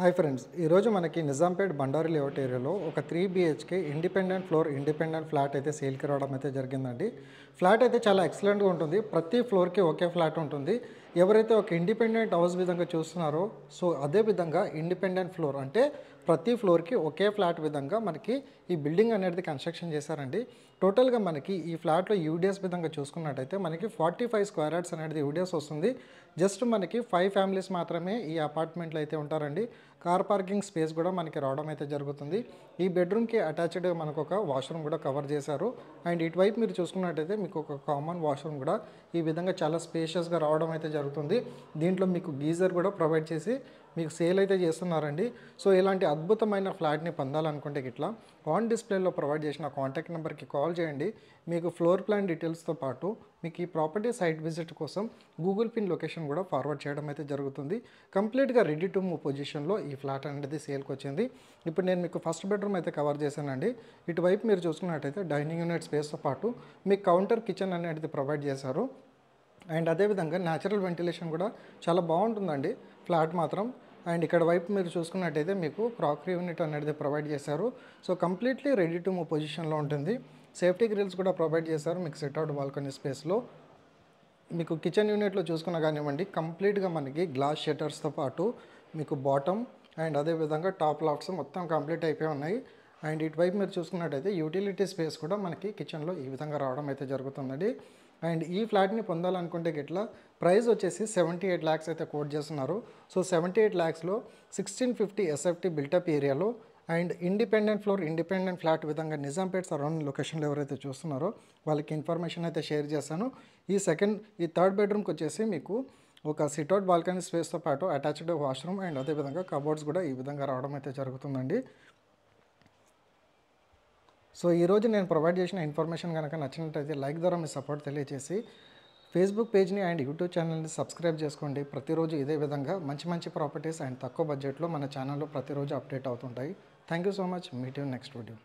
Hi friends, ఈరోజు మనకి Nizampet Bandari layout ఏరియాలో ఒక 3 BHK ఇండిపెండెంట్ ఫ్లాట్ అయితే సేల్కి రావడం అయితే జరిగిందండి. ఫ్లాట్ అయితే చాలా ఎక్సలెంట్గా ఉంటుంది. ప్రతి ఫ్లోర్కి ఒకే ఫ్లాట్ ఉంటుంది. ఎవరైతే ఒక ఇండిపెండెంట్ హౌస్ విధంగా చూస్తున్నారో సో అదే విధంగా ఇండిపెండెంట్ ఫ్లోర్ అంటే ప్రతి ఫ్లోర్కి ఒకే ఫ్లాట్ విధంగా మనకి ఈ బిల్డింగ్ అనేది కన్స్ట్రక్షన్ చేశారండి. టోటల్గా మనకి ఈ ఫ్లాట్లో యూడిఎస్ విధంగా చూసుకున్నట్టయితే మనకి 45 స్క్వేర్ యార్డ్స్ అనేది యూడిఎస్ వస్తుంది. జస్ట్ మనకి 5 ఫ్యామిలీస్ మాత్రమే ఈ అపార్ట్మెంట్లో అయితే ఉంటారండి. కార్ పార్కింగ్ స్పేస్ కూడా మనకి రావడం అయితే జరుగుతుంది. ఈ బెడ్రూమ్కి అటాచ్డ్గా మనకు ఒక వాష్రూమ్ కూడా కవర్ చేశారు. అండ్ ఇటువైపు మీరు చూసుకున్నట్టయితే మీకు ఒక కామన్ వాష్రూమ్ కూడా ఈ విధంగా చాలా స్పేషియస్గా రావడం అయితే జరుగుతుంది. దీంట్లో మీకు గీజర్ కూడా ప్రొవైడ్ చేసి మీకు సేల్ అయితే చేస్తున్నారండి. సో ఇలాంటి అద్భుతమైన ఫ్లాట్ని పొందాలనుకుంటే ఇట్లా ఆన్ డిస్ప్లేలో ప్రొవైడ్ చేసిన కాంటాక్ట్ నెంబర్కి కాల్ చేయండి. మీకు ఫ్లోర్ ప్లాన్ డీటెయిల్స్తో పాటు మీకు ఈ ప్రాపర్టీ సైట్ విజిట్ కోసం గూగుల్ పిన్ లొకేషన్ కూడా ఫార్వర్డ్ చేయడం అయితే జరుగుతుంది. కంప్లీట్గా రెడీ టు మూవ్ పొజిషన్లో ఈ ఫ్లాట్ అనేది సేల్కి వచ్చింది. ఇప్పుడు నేను మీకు ఫస్ట్ బెడ్రూమ్ అయితే కవర్ చేశానండి. ఇటువైపు మీరు చూసుకున్నట్టయితే డైనింగ్ యూనిట్ స్పేస్తో పాటు మీకు కౌంటర్ కిచెన్ అనేది ప్రొవైడ్ చేశారు. అండ్ అదేవిధంగా న్యాచురల్ వెంటిలేషన్ కూడా చాలా బాగుంటుందండి ఫ్లాట్ మాత్రం. అండ్ ఇక్కడ వైపు మీరు చూసుకున్నట్టయితే మీకు క్రాకరీ యూనిట్ అనేది ప్రొవైడ్ చేశారు. So completely ready to move పొజిషన్లో ఉంటుంది. సేఫ్టీ గ్రిల్స్ కూడా ప్రొవైడ్ చేశారు మీకు సిట్అవుట్ బాల్కనీ స్పేస్లో. మీకు కిచెన్ యూనిట్లో చూసుకున్నా కానివ్వండి కంప్లీట్గా మనకి గ్లాస్ షట్టర్స్తో పాటు మీకు బాటమ్ అండ్ అదేవిధంగా టాప్ లాఫ్ట్స్ మొత్తం కంప్లీట్ అయిపోయి ఉన్నాయి. అండ్ ఇటువైపు మీరు చూసుకున్నట్టయితే యూటిలిటీ స్పేస్ కూడా మనకి కిచెన్లో ఈ విధంగా రావడం అయితే జరుగుతుందండి. అండ్ ఈ ఫ్లాట్ని పొందాలనుకుంటే ఇట్లా ప్రైస్ వచ్చేసి 78 lakhs అయితే కోట్ చేస్తున్నారు. సో 78 lakhsలో 1650 SFT బిల్టప్ ఏరియాలో అండ్ ఇండిపెండెంట్ ఫ్లాట్ విధంగా నిజాంపేట్ సరౌండింగ్ లొకేషన్లో ఎవరైతే చూస్తున్నారో వాళ్ళకి ఇన్ఫర్మేషన్ అయితే షేర్ చేస్తాను. ఈ థర్డ్ బెడ్రూమ్కి వచ్చేసి మీకు ఒక సిట్అవుట్ బాల్కనీ స్పేస్తో పాటు అటాచ్డ్ వాష్రూమ్ అండ్ అదేవిధంగా కబోర్డ్స్ కూడా ఈ విధంగా రావడం అయితే జరుగుతుందండి. సో ఈరోజు నేను ప్రొవైడ్ చేసిన ఇన్ఫర్మేషన్ కనుక నచ్చినట్టయితే లైక్ ద్వారా మీ సపోర్ట్ తెలియజేసి ఫేస్బుక్ పేజ్ని అండ్ యూట్యూబ్ ఛానల్ని సబ్స్క్రైబ్ చేసుకోండి. ప్రతిరోజు ఇదే విధంగా మంచి ప్రాపర్టీస్ అండ్ తక్కువ బడ్జెట్లో మన ఛానల్లో ప్రతిరోజు అప్డేట్ అవుతుంటాయి. Thank you so much. Meet you next video.